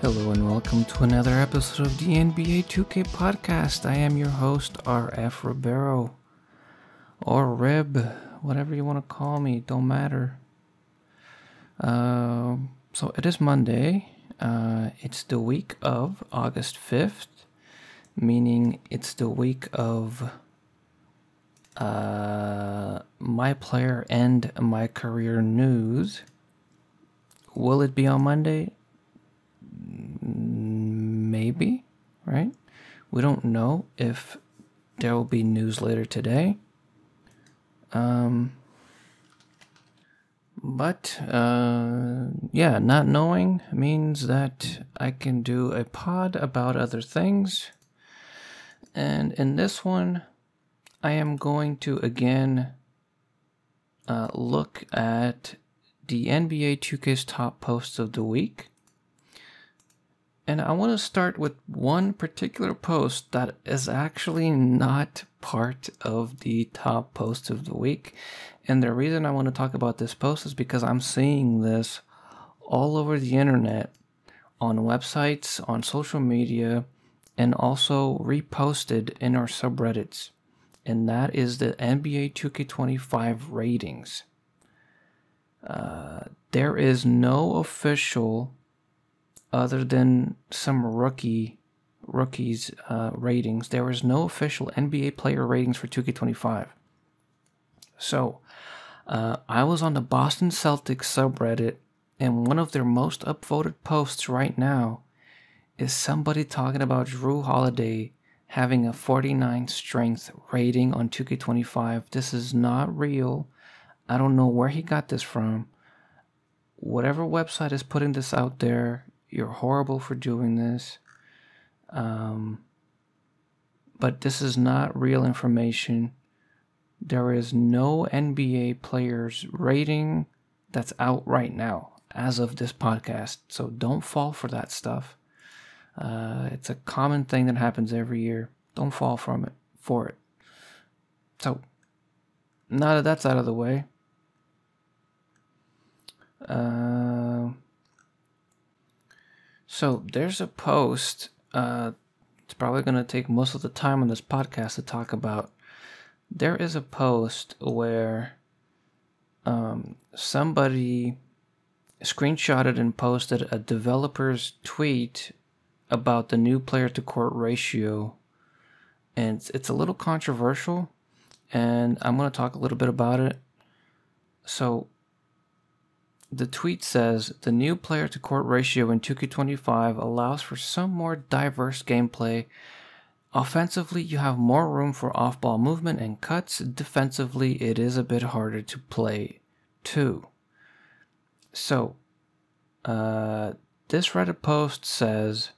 Hello and welcome to another episode of the NBA 2K podcast. I am your host, RF Ribeiro, or Rib, whatever you want to call me, don't matter. So it is Monday. It's the week of August 5th, meaning it's the week of my player and my career news. Will it be on Monday? Maybe, right? We don't know if there will be news later today. But not knowing means that I can do a pod about other things. And in this one, I am going to again look at the NBA 2K's top posts of the week. And I want to start with one particular post that is actually not part of the top posts of the week. And the reason I want to talk about this post is because I'm seeing this all over the internet, on websites, on social media, and also reposted in our subreddits. And that is the NBA 2K25 ratings. There is no official, other than some rookies' ratings, there is no official NBA player ratings for 2K25. So, I was on the Boston Celtics subreddit, and one of their most upvoted posts right now is somebody talking about Jrue Holiday having a 49 strength rating on 2K25. This is not real. I don't know where he got this from. Whatever website is putting this out there, you're horrible for doing this. But this is not real information. There is no NBA players rating that's out right now as of this podcast. So don't fall for that stuff. It's a common thing that happens every year. Don't fall for it. So now that that's out of the way, so there's a post, it's probably going to take most of the time on this podcast to talk about. There is a post where somebody screenshotted and posted a developer's tweet about the new player to court ratio. And it's a little controversial, and I'm going to talk a little bit about it. So the tweet says, the new player to court ratio in 2K25 allows for some more diverse gameplay. Offensively, you have more room for off-ball movement and cuts. Defensively, it is a bit harder to play too. So, this Reddit post says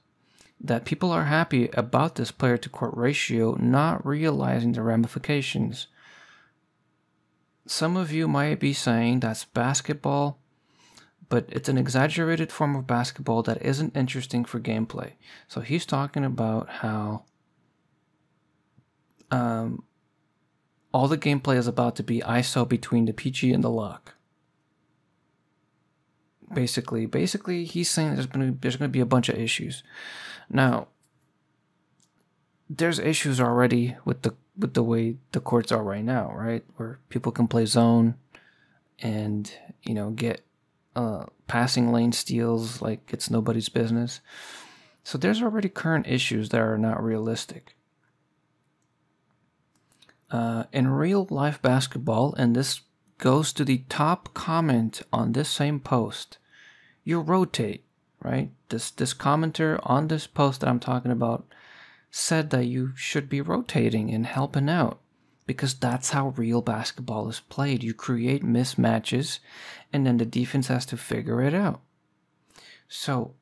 that people are happy about this player to court ratio, not realizing the ramifications. Some of you might be saying that's basketball, but it's an exaggerated form of basketball that isn't interesting for gameplay. So he's talking about how all the gameplay is about to be ISO between the PG and the lock. Basically, he's saying there's going to be a bunch of issues. Now, there's issues already with the way the courts are right now, right? Where people can play zone and get passing lane steals like it's nobody's business. So there's already current issues that are not realistic. In real life basketball, and this goes to the top comment on this same post, you rotate, right? This commenter on this post that I'm talking about said that you should be rotating and helping out, because that's how real basketball is played. You create mismatches, and then the defense has to figure it out. So,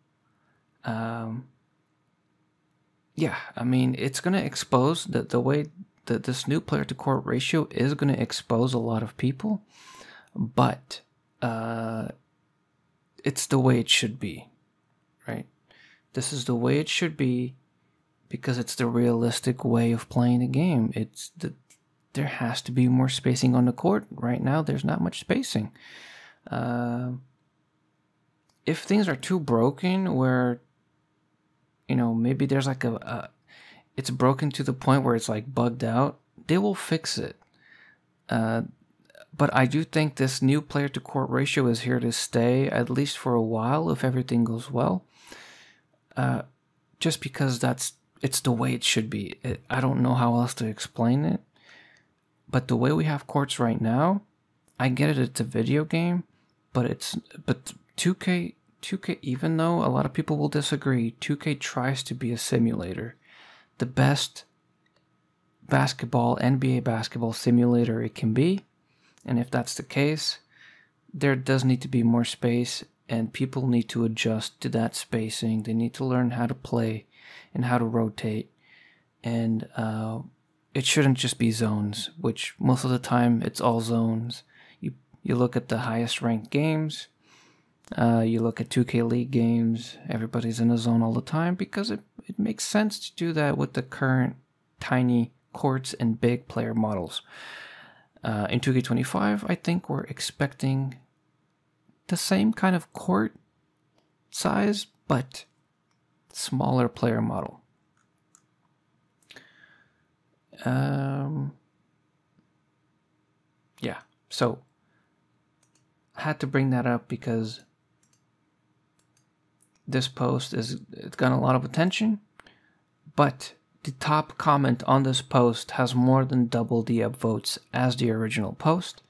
it's going to expose the way that this new player to court ratio is going to expose a lot of people, but it's the way it should be, right? This is the way it should be because it's the realistic way of playing the game. There has to be more spacing on the court. Right now, there's not much spacing. If things are too broken where maybe there's like it's broken to the point where it's like bugged out. They will fix it. But I do think this new player to court ratio is here to stay, at least for a while, if everything goes well. Just because it's the way it should be. I don't know how else to explain it. But the way we have courts right now, I get it. It's a video game, but 2K, even though a lot of people will disagree, 2K tries to be a simulator. The best NBA basketball simulator it can be. And if that's the case, there does need to be more space, and people need to adjust to that spacing. They need to learn how to play and how to rotate. And it shouldn't just be zones, which most of the time it's all zones. You look at the highest ranked games, you look at 2K League games, everybody's in a zone all the time because it makes sense to do that with the current tiny courts and big player models. In 2K25, I think we're expecting the same kind of court size, but smaller player model. Yeah, so I had to bring that up because this post it's gotten a lot of attention, but the top comment on this post has more than double the upvotes as the original post,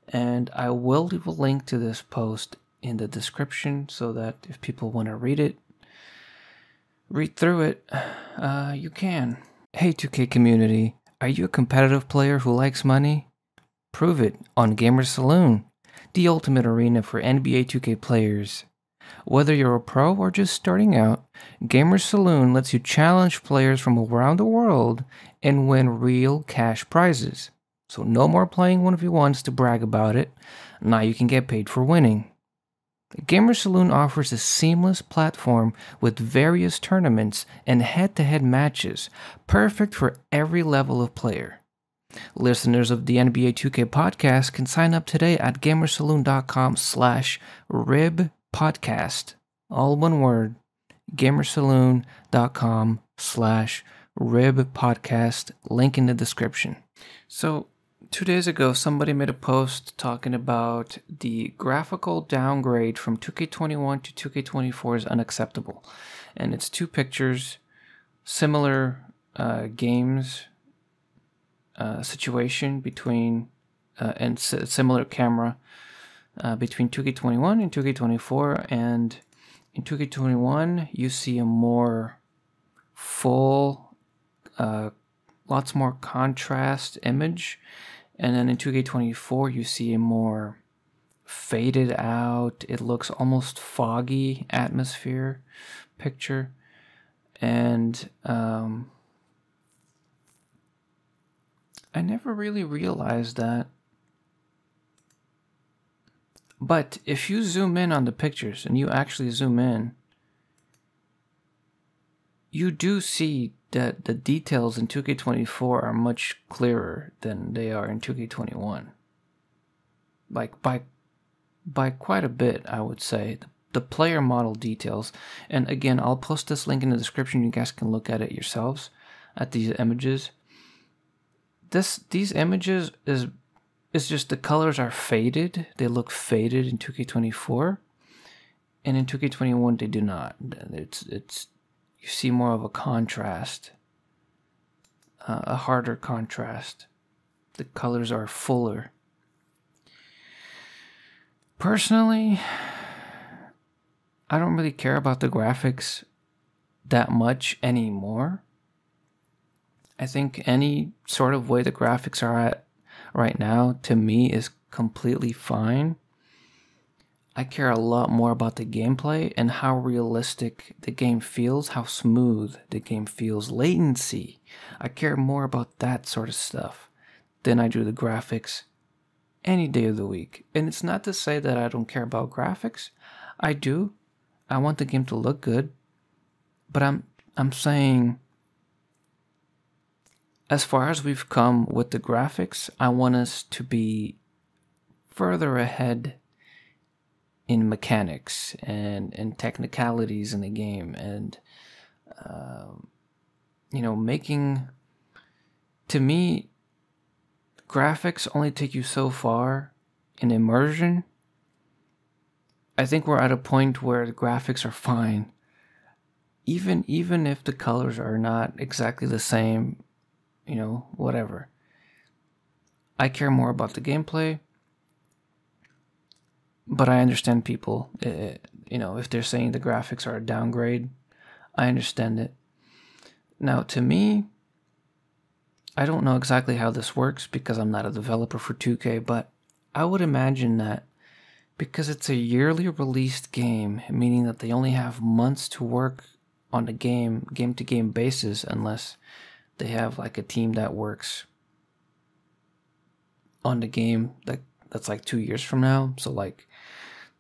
and I will leave a link to this post in the description so that if people want to read through it, you can. Hey 2K community, are you a competitive player who likes money? Prove it on Gamer Saloon, the ultimate arena for NBA 2K players. Whether you're a pro or just starting out, Gamer Saloon lets you challenge players from around the world and win real cash prizes. So no more playing 1v1s to brag about it, now you can get paid for winning. Gamer Saloon offers a seamless platform with various tournaments and head-to-head matches, perfect for every level of player. Listeners of the NBA 2K podcast can sign up today at gamersaloon.com/ribpodcast. All one word, gamersaloon.com/ribpodcast. Link in the description. So, 2 days ago, somebody made a post talking about the graphical downgrade from 2K21 to 2K24 is unacceptable. And it's two pictures, similar games, situation between, and similar camera between 2K21 and 2K24. And in 2K21, you see a more full, lots more contrast image. And then in 2K24, you see a more faded out, it looks almost foggy atmosphere picture. And I never really realized that. But if you zoom in on the pictures, and you actually zoom in, you do see that the details in 2K24 are much clearer than they are in 2K21. Like by quite a bit, I would say. The player model details, and again, I'll post this link in the description. You guys can look at it yourselves, at these images. These images is just the colors are faded. They look faded in 2K24, and in 2K21 they do not. It's you see more of a contrast, a harder contrast. The colors are fuller. Personally, I don't really care about the graphics that much anymore. I think any sort of way the graphics are at right now, to me, is completely fine. I care a lot more about the gameplay and how realistic the game feels, how smooth the game feels, latency. I care more about that sort of stuff than I do the graphics any day of the week. And it's not to say that I don't care about graphics. I do. I want the game to look good. But I'm saying, as far as we've come with the graphics, I want us to be further ahead in mechanics and technicalities in the game. And making, to me, graphics only take you so far in immersion. I think we're at a point where the graphics are fine. Even if the colors are not exactly the same, whatever. I care more about the gameplay, but I understand people, if they're saying the graphics are a downgrade, I understand it. Now, to me, I don't know exactly how this works because I'm not a developer for 2K, but I would imagine that because it's a yearly released game, meaning that they only have months to work on the game-to-game basis, unless they have like a team that works on the game that's like 2 years from now. So like,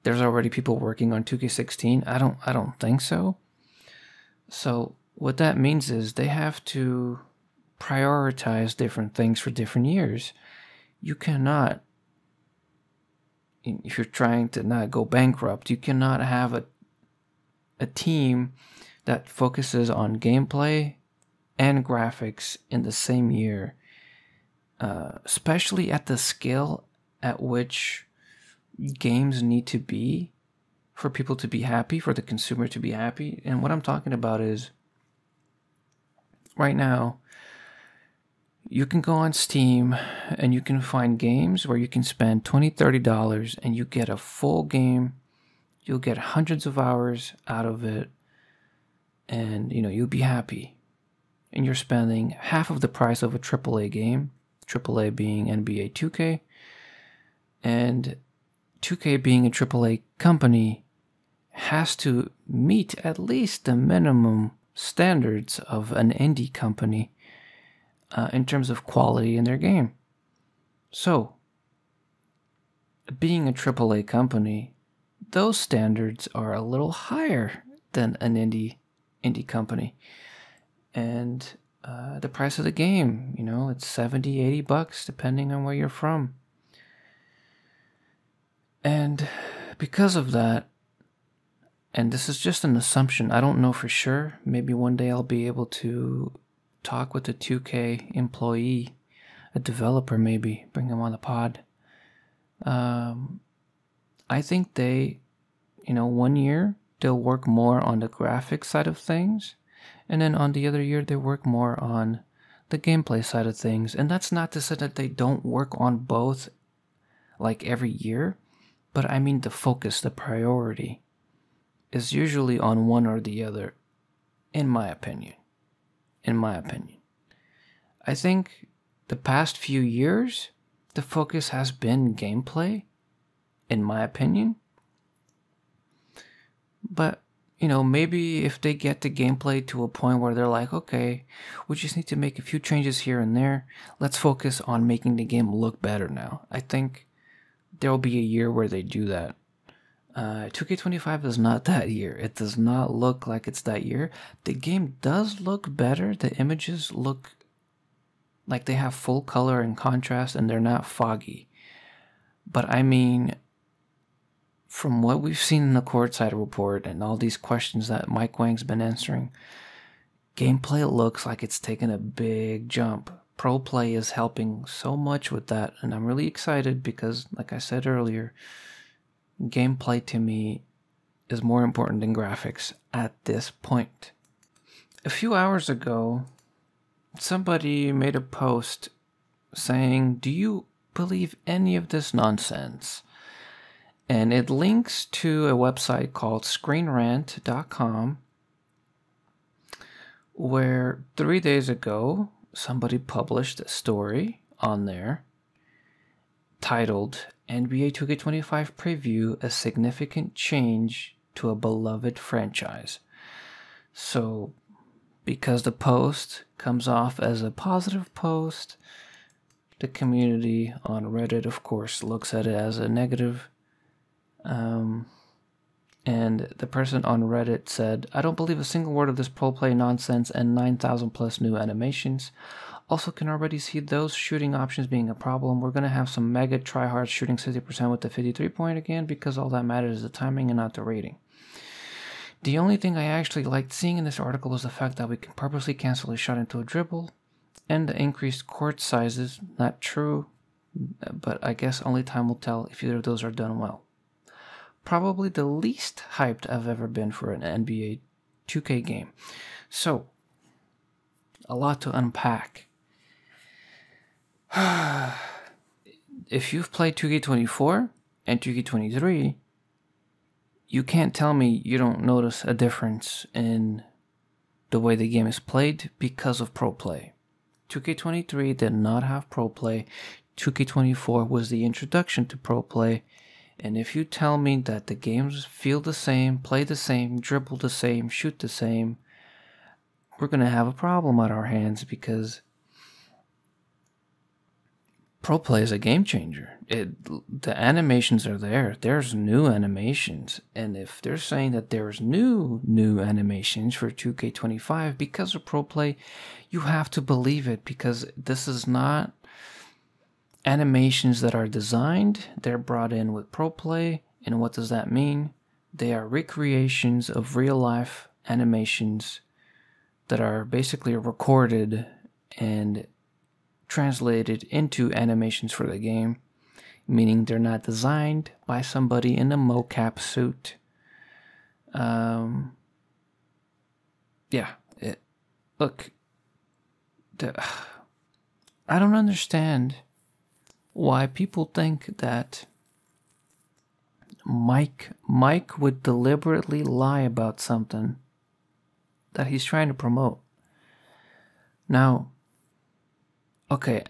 there's already people working on 2K16. I don't think so. So what that means is they have to prioritize different things for different years. You cannot, if you're trying to not go bankrupt, you cannot have a team that focuses on gameplay and graphics in the same year, especially at the scale at which games need to be for people to be happy, for the consumer to be happy. And what I'm talking about is, right now, you can go on Steam and you can find games where you can spend $20, $30 and you get a full game. You'll get hundreds of hours out of it, and you'll be happy. And you're spending half of the price of a AAA game, AAA being NBA 2K, and 2K being a AAA company has to meet at least the minimum standards of an indie company in terms of quality in their game. So, being a AAA company, those standards are a little higher than an indie company. And the price of the game, it's $70, $80 depending on where you're from. And because of that, and this is just an assumption, I don't know for sure, maybe one day I'll be able to talk with a 2K employee, a developer maybe, bring them on the pod. I think they, 1 year they'll work more on the graphics side of things, and then on the other year they work more on the gameplay side of things. And that's not to say that they don't work on both like every year, but I mean the focus, the priority is usually on one or the other, in my opinion. I think the past few years, the focus has been gameplay, in my opinion. But, maybe if they get the gameplay to a point where they're like, okay, we just need to make a few changes here and there, let's focus on making the game look better now. I think there'll be a year where they do that. 2K25 is not that year. It does not look like it's that year. The game does look better. The images look like they have full color and contrast, and they're not foggy. But I mean, from what we've seen in the courtside report and all these questions that Mike Wang's been answering, gameplay looks like it's taken a big jump. Pro play is helping so much with that, and I'm really excited because, like I said earlier, gameplay to me is more important than graphics at this point. A few hours ago, somebody made a post saying, "Do you believe any of this nonsense?" And it links to a website called screenrant.com, where 3 days ago, somebody published a story on there titled NBA 2K25 Preview, a significant change to a beloved franchise. So, because the post comes off as a positive post, the community on Reddit, of course, looks at it as a negative. And the person on Reddit said, "I don't believe a single word of this pro play nonsense and 9,000 plus new animations. Also can already see those shooting options being a problem. We're going to have some mega tryhards shooting 60% with the 53 point again because all that matters is the timing and not the rating." The only thing I actually liked seeing in this article was the fact that we can purposely cancel a shot into a dribble, and the increased court sizes. Not true, but I guess only time will tell if either of those are done well. Probably the least hyped I've ever been for an NBA 2K game. So, a lot to unpack. If you've played 2K24 and 2K23, you can't tell me you don't notice a difference in the way the game is played because of Pro Play. 2K23 did not have Pro Play. 2K24 was the introduction to Pro Play. And if you tell me that the games feel the same, play the same, dribble the same, shoot the same, we're going to have a problem on our hands, because Pro Play is a game changer. The animations are there. There's new animations. And if they're saying that there's new animations for 2K25 because of Pro Play, you have to believe it, because this is not animations that are designed. They're brought in with Pro Play. And what does that mean? They are recreations of real life animations that are basically recorded and translated into animations for the game, meaning they're not designed by somebody in a mocap suit. Look, I don't understand why people think that Mike would deliberately lie about something that he's trying to promote. Now, okay,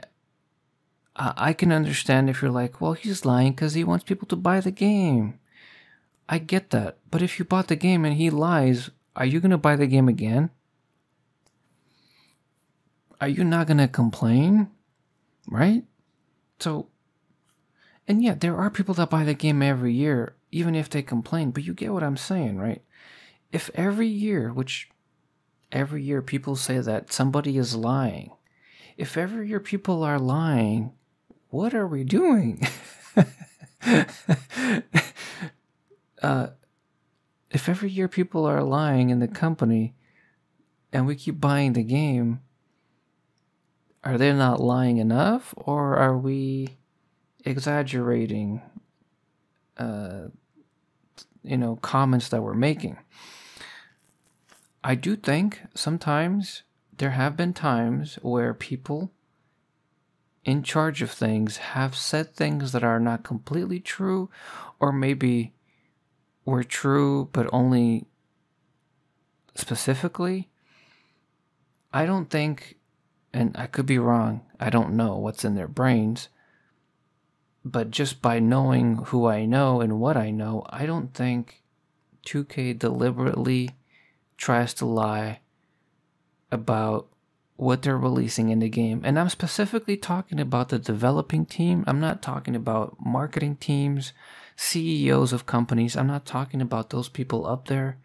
I can understand if you're like, well, he's lying because he wants people to buy the game. I get that. But if you bought the game and he lies, are you going to buy the game again? Are you not going to complain? Right? So, and yeah, there are people that buy the game every year, even if they complain, but you get what I'm saying, right? If every year people say that somebody is lying, if every year people are lying, what are we doing? If every year people are lying in the company and we keep buying the game, are they not lying enough, or are we exaggerating comments that we're making? I do think sometimes there have been times where people in charge of things have said things that are not completely true, or maybe were true but only specifically. I don't think, and I could be wrong, I don't know what's in their brains, but just by knowing who I know and what I know, I don't think 2K deliberately tries to lie about what they're releasing in the game. And I'm specifically talking about the developing team. I'm not talking about marketing teams, CEOs of companies. I'm not talking about those people up there.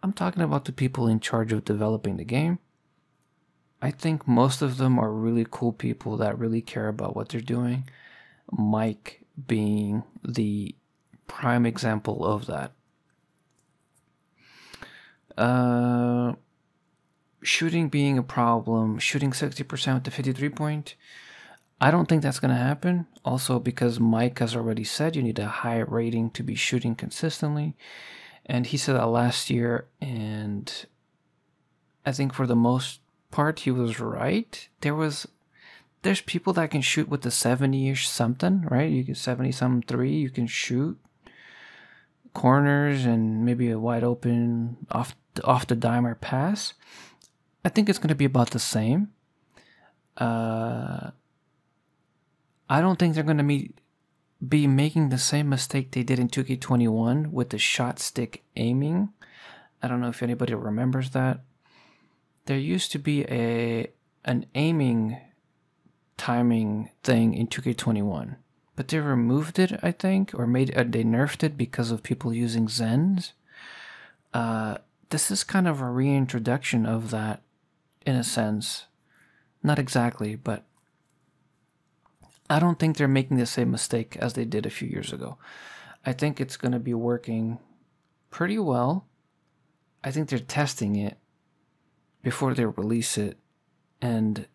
I'm talking about the people in charge of developing the game. I think most of them are really cool people that really care about what they're doing. Mike being the prime example of that. Shooting being a problem, shooting 60% with the 53 point. I don't think that's going to happen. Also, because Mike has already said you need a high rating to be shooting consistently. And he said that last year, and I think for the most part he was right. There's people that can shoot with the 70-ish something, right? You can 70-some 3, you can shoot corners and maybe a wide open off the dime or pass. I think it's going to be about the same. I don't think they're going to be making the same mistake they did in 2K21 with the shot stick aiming. I don't know if anybody remembers that. There used to be an aiming timing thing in 2K21, but they removed it, I think, or they nerfed it because of people using Zens. This is kind of a reintroduction of that, in a sense. Not exactly, but I don't think they're making the same mistake as they did a few years ago. I think it's going to be working pretty well. I think they're testing it before they release it, and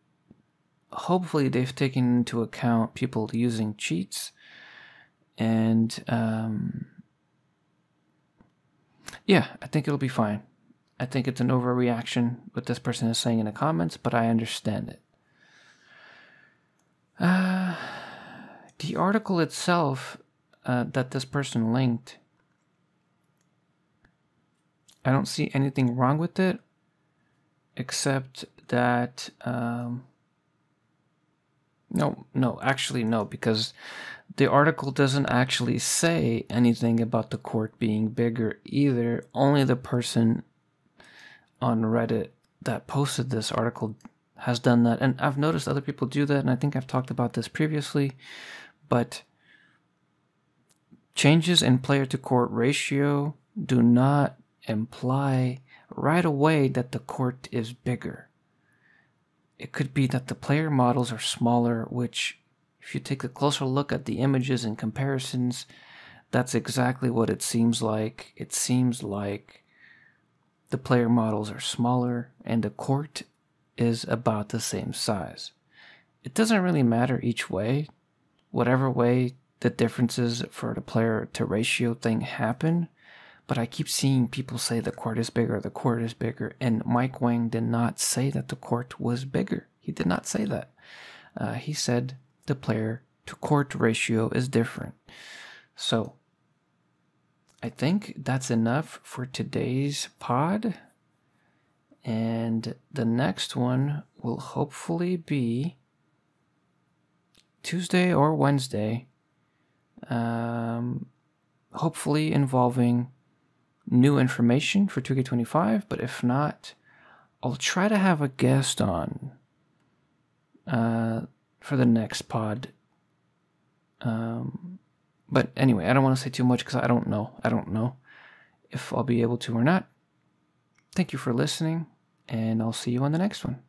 hopefully they've taken into account people using cheats, and yeah, I think it'll be fine. I think it's an overreaction, what this person is saying in the comments, but I understand it. The article itself that this person linked, I don't see anything wrong with it, except that no, because the article doesn't actually say anything about the court being bigger either. Only the person on Reddit that posted this article has done that, and I've noticed other people do that, and I think I've talked about this previously, but changes in player to court ratio do not imply right away that the court is bigger. It could be that the player models are smaller, which, if you take a closer look at the images and comparisons, that's exactly what it seems like. It seems like the player models are smaller and the court is about the same size. It doesn't really matter each way. Whatever way the differences for the player to ratio thing happen, but I keep seeing people say the court is bigger, and Mike Wang did not say that the court was bigger. He did not say that. He said the player to court ratio is different. So I think that's enough for today's pod, and the next one will hopefully be Tuesday or Wednesday, hopefully involving new information for 2K25, but if not, I'll try to have a guest on for the next pod. But anyway, I don't want to say too much because I don't know if I'll be able to or not. Thank you for listening, and I'll see you on the next one.